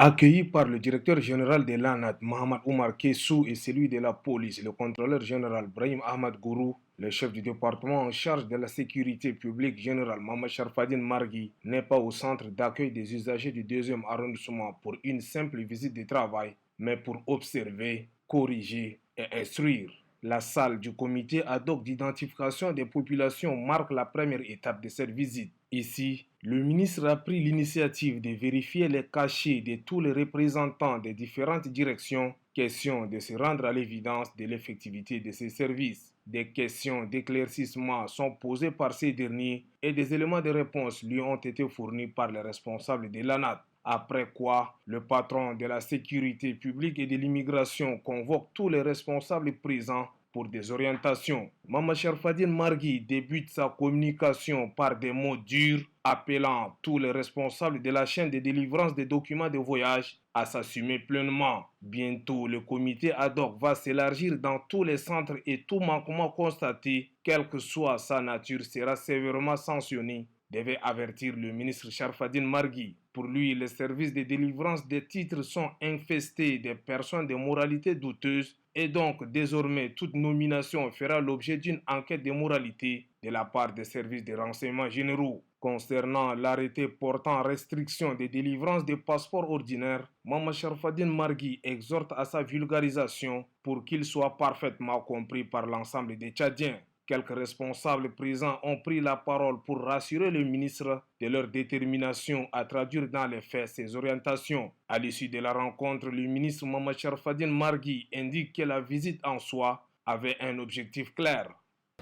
Accueillis par le directeur général de l'ANAD, Mohamed Oumar Kessou, et celui de la police, le contrôleur général Brahim Ahmad Gourou, le chef du département en charge de la sécurité publique général Mohamed Sharfadine Margui, n'est pas au centre d'accueil des usagers du deuxième arrondissement pour une simple visite de travail, mais pour observer, corriger et instruire. La salle du comité ad hoc d'identification des populations marque la première étape de cette visite. Ici, le ministre a pris l'initiative de vérifier les cachets de tous les représentants des différentes directions, question de se rendre à l'évidence de l'effectivité de ces services. Des questions d'éclaircissement sont posées par ces derniers et des éléments de réponse lui ont été fournis par les responsables de l'ANAT. Après quoi, le patron de la sécurité publique et de l'immigration convoque tous les responsables présents pour des orientations. Mama Sharfadine Margui débute sa communication par des mots durs, appelant tous les responsables de la chaîne de délivrance des documents de voyage à s'assumer pleinement. Bientôt, le comité ad hoc va s'élargir dans tous les centres et tout manquement constaté, quelle que soit sa nature, sera sévèrement sanctionné, devait avertir le ministre Sharfadine Margui. Pour lui, les services de délivrance des titres sont infestés des personnes de moralité douteuse et donc désormais toute nomination fera l'objet d'une enquête de moralité de la part des services de renseignement généraux. Concernant l'arrêté portant restriction des délivrances des passeports ordinaires, Mama Sharfadine Margui exhorte à sa vulgarisation pour qu'il soit parfaitement compris par l'ensemble des Tchadiens. Quelques responsables présents ont pris la parole pour rassurer le ministre de leur détermination à traduire dans les faits ses orientations. À l'issue de la rencontre, le ministre Mohamed Sharfadine Margui indique que la visite en soi avait un objectif clair.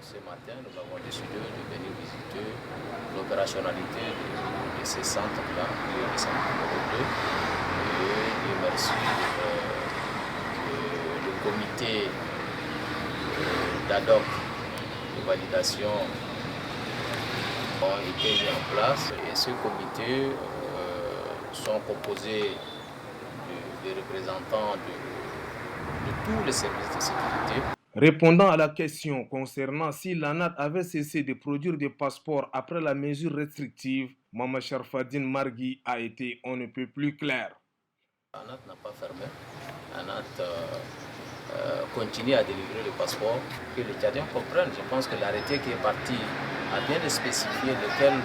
Ce matin, nous avons décidé de venir visiter l'opérationnalité de ces centres-là, le centre numéro 2, et de merci le comité d'ad hoc de validation ont été mis en place et ces comités sont composés de représentants de tous les services de sécurité. Répondant à la question concernant si l'ANAT avait cessé de produire des passeports après la mesure restrictive, Mama Sharfadine Margui a été on ne peut plus clair. L'ANAT n'a pas fermé. L'ANAT continue à délivrer le passeport, que les Tchadiens comprennent. Je pense que l'arrêté qui est parti a bien spécifié lesquels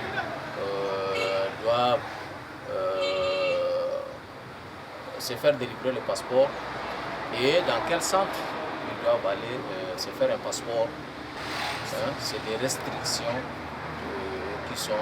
doivent se faire délivrer le passeport et dans quel centre ils doivent aller se faire un passeport. C'est des restrictions qui sont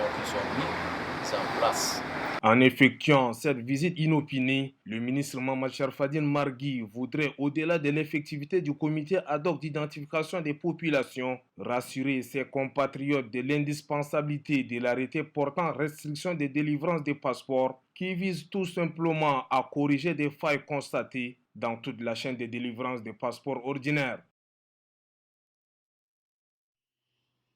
mises en place. En effectuant cette visite inopinée, le ministre Mohamed Sharfadine Margui voudrait, au-delà de l'effectivité du comité ad hoc d'identification des populations, rassurer ses compatriotes de l'indispensabilité de l'arrêté portant restriction des délivrances des passeports qui vise tout simplement à corriger des failles constatées dans toute la chaîne de délivrance des passeports ordinaires.